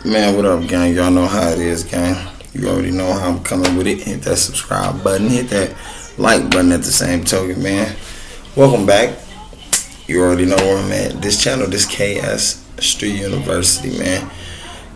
Man, what up, gang? Y'all know how it is, gang. You already know how I'm coming with it. Hit that subscribe button. Hit that like button at the same token, man. Welcome back. You already know where I'm at. This channel, this KS Street University, man.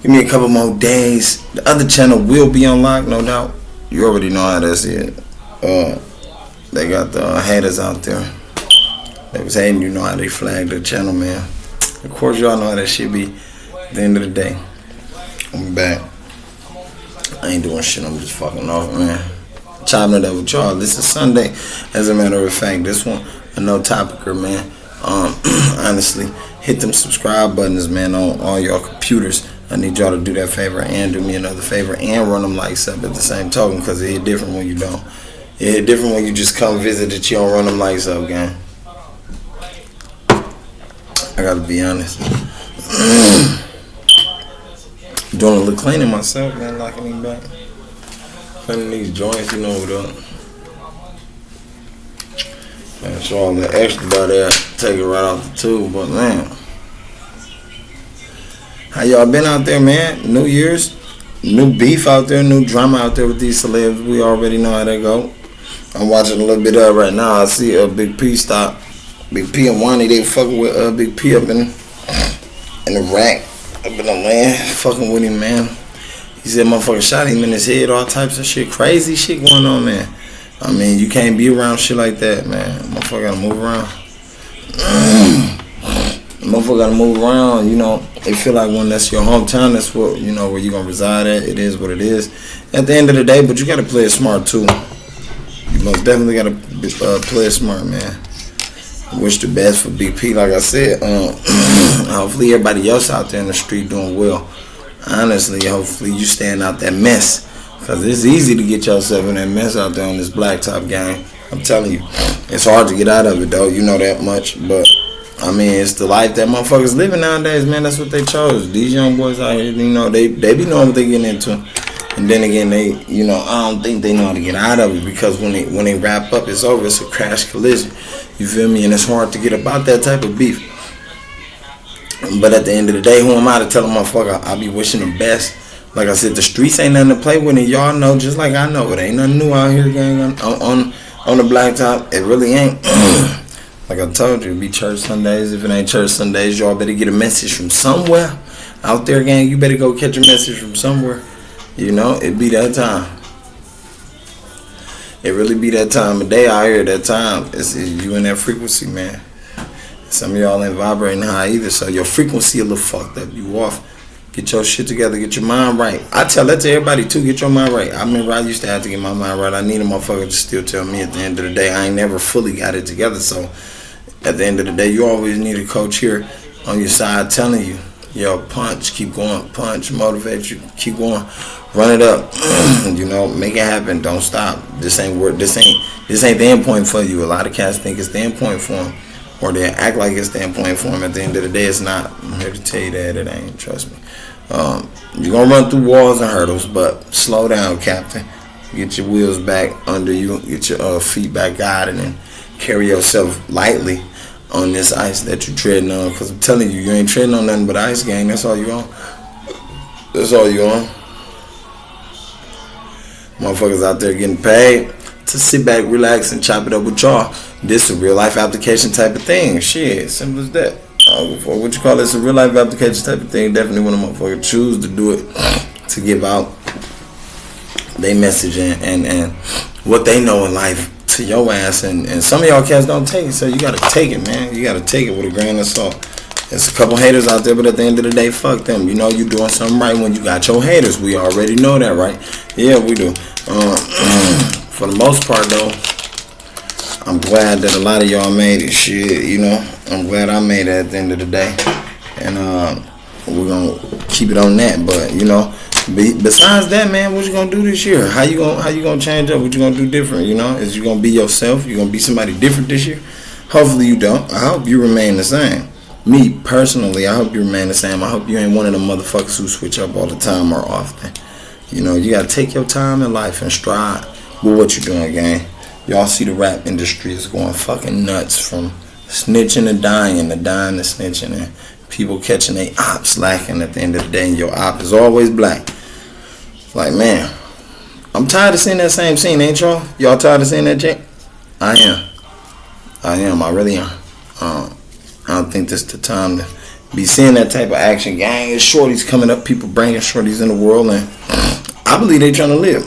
Give me a couple more days. The other channel will be unlocked, no doubt. You already know how that's it. They got the haters out there. They was hating, you know how they flagged the channel, man. Of course, y'all know how that shit be at the end of the day. I'm back. I ain't doing shit, I'm just fucking off, man. Chopping it up with y'all. This is Sunday. As a matter of fact, this one, a no topicer, man. Honestly, hit them subscribe buttons, man, on all y'all computers. I need y'all to do that favor and do me another favor and run them likes up at the same token, because it hit different when you don't. It hit different when you just come visit it, you don't run them likes up, gang. I gotta be honest. Doing a little cleaning myself, man, locking me back. Cleaning these joints, you know what up. Man, so all the extra by there, take it right off the tube, but man. How y'all been out there, man? New Year's, new beef out there, new drama out there with these celebs. We already know how they go. I'm watching a little bit of it right now. I see a Big P stop. Big P and Wani, they fucking with Big P up in the rack. Up in the land, fucking with him, man. He said motherfucker shot him in his head, all types of shit. Crazy shit going on, man. I mean, you can't be around shit like that, man. Motherfucker gotta move around. Motherfucker gotta move around, you know. They feel like when that's your hometown, that's what, you know, where you gonna reside at. It is what it is. At the end of the day, but you gotta play it smart too. You most definitely gotta play it smart, man. Wish the best for BP, like I said. Hopefully everybody else out there in the street doing well. Honestly, hopefully you staying out that mess, because it's easy to get yourself in that mess out there on this blacktop gang. I'm telling you, it's hard to get out of it though. You know that much, but I mean, it's the life that motherfuckers living nowadays, man. That's what they chose. These young boys out here, you know, they be knowing what they getting into. And then again, they, you know, I don't think they know how to get out of it, because when they wrap up, it's over. It's a crash collision. You feel me? And it's hard to get about that type of beef. But at the end of the day, who am I to tell a motherfucker I be wishing them best? Like I said, the streets ain't nothing to play with, and y'all know just like I know. It ain't nothing new out here, gang, on the blacktop. It really ain't. Like I told you, it be church Sundays. If it ain't church Sundays, y'all better get a message from somewhere out there, gang. You better go catch a message from somewhere. You know, it be that time. It really be that time of day out here. That time, it's you in that frequency, man. Some of y'all ain't vibrating high either, so your frequency a little fucked up. You off. Get your shit together. Get your mind right. I tell that to everybody too. Get your mind right. I remember I used to have to get my mind right. I need a motherfucker to still tell me at the end of the day I ain't never fully got it together. So at the end of the day, you always need a coach here on your side telling you, yo, punch, keep going, punch, motivate you, keep going, run it up, you know, make it happen, don't stop. This ain't the end point for you. A lot of cats think it's the end point for them, or they act like it's the end point for them. At the end of the day, it's not. I'm here to tell you that it ain't. Trust me. You're gonna run through walls and hurdles, but slow down, Captain. Get your wheels back under you, get your feet back guided, and carry yourself lightly on this ice that you're treading on, because I'm telling you, you ain't treading on nothing but ice, gang. That's all you on. That's all you on. Motherfuckers out there getting paid to sit back, relax, and chop it up with y'all. This is a real life application type of thing. Shit, simple as that. What you call this? A real life application type of thing. Definitely when a motherfucker choose to do it, to give out their message and what they know in life to your ass, and some of y'all cats don't take it, so you gotta take it, man. You gotta take it with a grain of salt. There's a couple haters out there, but at the end of the day, fuck them. You know you doing something right when you got your haters. We already know that, right? Yeah, we do. For the most part, though, I'm glad that a lot of y'all made it. Shit, you know, I'm glad I made it at the end of the day, and we're gonna keep it on that. But you know, besides that, man, what you gonna do this year? How you gonna change up? What you gonna do different? You know, is you gonna be yourself? You gonna be somebody different this year? Hopefully you don't. I hope you remain the same. Me personally, I hope you remain the same. I hope you ain't one of them motherfuckers who switch up all the time or often. You know, you gotta take your time in life and stride with what you're doing, gang. Y'all see the rap industry is going fucking nuts, from snitching to dying to snitching, and people catching their op slacking at the end of the day, and your op is always black. Like, man, I'm tired of seeing that same scene, ain't y'all? Y'all tired of seeing that, Jake? I am. I really am. I don't think this is the time to be seeing that type of action. Gang, shorties coming up, people bringing shorties in the world, and I believe they trying to live.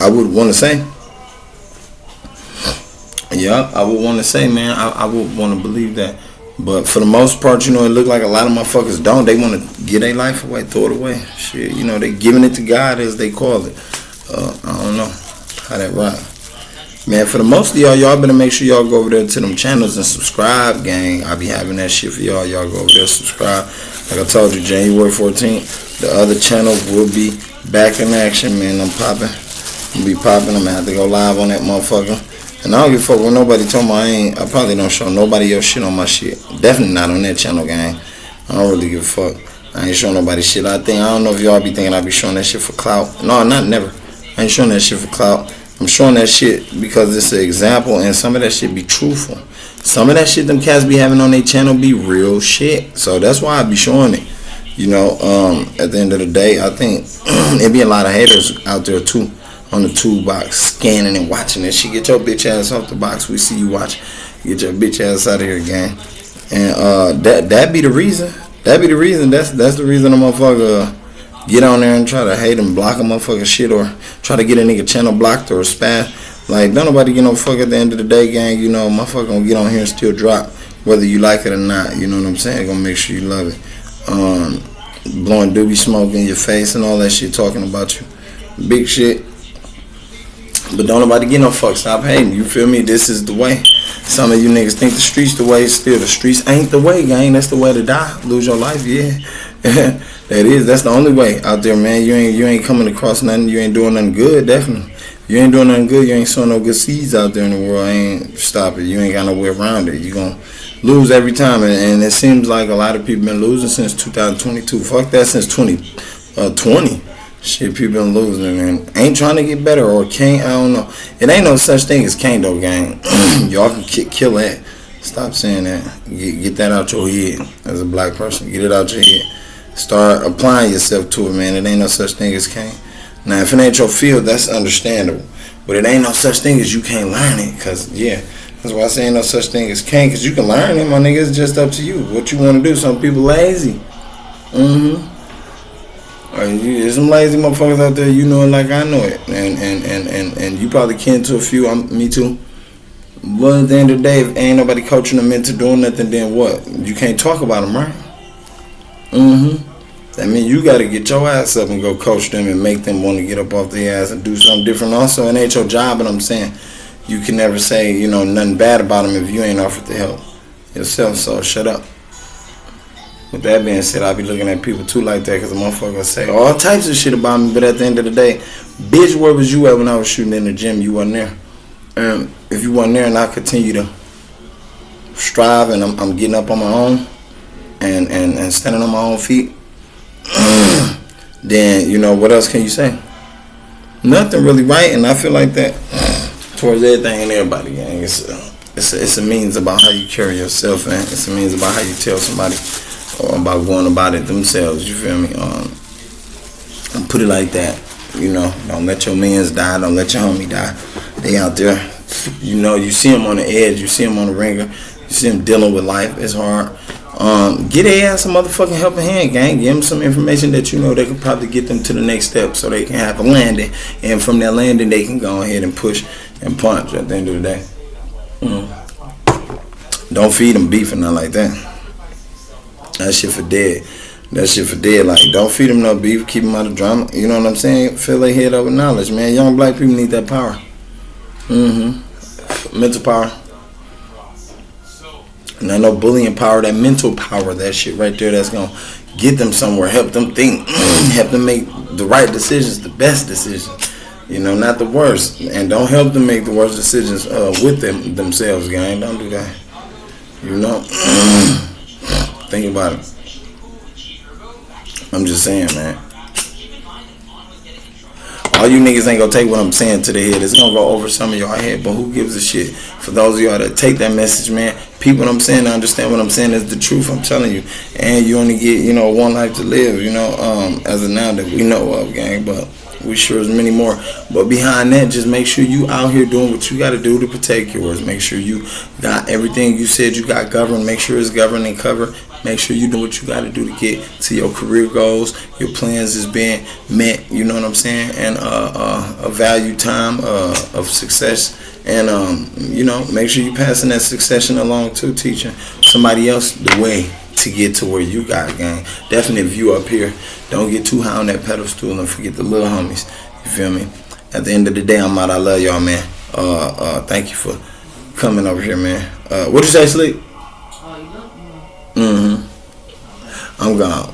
I would want to say. Yeah, I would want to say, man, I would want to believe that. But for the most part, you know, it look like a lot of motherfuckers don't. They want to give their life away, throw it away. Shit, you know, they giving it to God, as they call it. I don't know how that rock. Man, for the most of y'all better make sure y'all go over there to them channels and subscribe, gang. I be having that shit for y'all. Y'all go over there, subscribe. Like I told you, January 14th, the other channels will be back in action, man. I'm popping. I'm be popping. I'm gonna have to go live on that motherfucker. And I don't give a fuck what nobody told me. I probably don't show nobody else shit on my shit. Definitely not on that channel, gang. I don't really give a fuck. I ain't showing nobody shit. I don't know if y'all be thinking I be showing that shit for clout. No, not never. I ain't showing that shit for clout. I'm showing that shit because it's an example, and some of that shit be truthful. Some of that shit them cats be having on their channel be real shit. So that's why I be showing it. You know, at the end of the day, I think it be a lot of haters out there too on the toolbox, scanning and watching that shit. Get your bitch ass off the box. We see you watch. Get your bitch ass out of here, gang. And that be the reason. That be the reason. That's the reason a motherfucker get on there and try to hate and block a motherfucker shit, or try to get a nigga channel blocked or spam. Like, don't nobody get no fuck at the end of the day, gang. You know, motherfucker gonna get on here and still drop, whether you like it or not. You know what I'm saying? Gonna make sure you love it. Blowing doobie smoke in your face and all that shit, talking about you. Big shit. But don't nobody get no fuck. Stop hating. You feel me? This is the way. Some of you niggas think the streets the way. Still, the streets ain't the way, gang. That's the way to die. Lose your life, yeah. That's the only way out there, man. You ain't coming across nothing. You ain't doing nothing good, definitely. You ain't doing nothing good. You ain't sowing no good seeds out there in the world. I ain't stop it. You ain't got no way around it. You gonna lose every time, and it seems like a lot of people been losing since 2022. Fuck that, since 2020. Shit, people been losing and ain't trying to get better or can't. I don't know. It ain't no such thing as can't though, gang. Y'all can kill that. Stop saying that. Get that out your head as a black person. Get it out your head. Start applying yourself to it, man. It ain't no such thing as can't. Now, if it ain't your field, that's understandable. But it ain't no such thing as you can't learn it. Because, yeah, that's why I say ain't no such thing as can't. Because you can learn it, my nigga. It's just up to you. What you want to do. Some people lazy. There's some lazy motherfuckers out there, you know it like I know it. And you probably can to a few. Me too. But at the end of the day, if ain't nobody coaching them into doing nothing, then what? You can't talk about them, right? That means you got to get your ass up and go coach them and make them want to get up off their ass and do something different. Also, it ain't your job, but I'm saying you can never say, you know, nothing bad about them if you ain't offered to help yourself. So shut up. With that being said, I be looking at people too like that, because a motherfucker say all types of shit about me, but at the end of the day, bitch, where was you at when I was shooting in the gym? You wasn't there. If you wasn't there and I continue to strive and I'm getting up on my own and standing on my own feet, then, you know, what else can you say? Nothing really, right? And I feel like that towards everything and everybody, gang. It's a means about how you carry yourself, and it's a means about how you tell somebody or about going about it themselves, you feel me? Put it like that, you know. Don't let your mans die, don't let your homie die. They out there, you know, you see them on the edge, you see them on the ringer, you see them dealing with life. It's hard. Get their ass some motherfucking helping hand, gang. Give them some information that you know they can probably get them to the next step, so they can have a landing, and from that landing they can go ahead and push and punch at the end of the day. Don't feed them beef or nothing like that. That shit for dead. That shit for dead. Like, don't feed them no beef. Keep them out of drama. You know what I'm saying? Fill their head up with knowledge, man. Young black people need that power. Mental power. Not no bullying power. That mental power. That shit right there. That's gonna get them somewhere. Help them think. Help them make the right decisions. The best decisions. You know, not the worst. And don't help them make the worst decisions with themselves, gang. Don't do that. You know? Think about it. I'm just saying, man. All you niggas ain't gonna take what I'm saying to the head. It's gonna go over some of y'all head, but who gives a shit? For those of y'all that take that message, man, people what I'm saying, understand what I'm saying is the truth. I'm telling you. And you only get, one life to live, as of now that we know of, gang. But we sure as many more. But behind that, just make sure you out here doing what you got to do to protect yours. Make sure you got everything you said you got governed. Make sure it's governed and covered. Make sure you do what you got to do to get to your career goals. Your plans is being met. You know what I'm saying? And a value time of success. And make sure you passing that succession along too, teaching somebody else the way to get to where you got, gang. Definitely, if you up here, don't get too high on that pedestal and forget the little homies. You feel me? At the end of the day, I'm out. I love y'all, man. Thank you for coming over here, man. What you say, Sleep? I'm gone.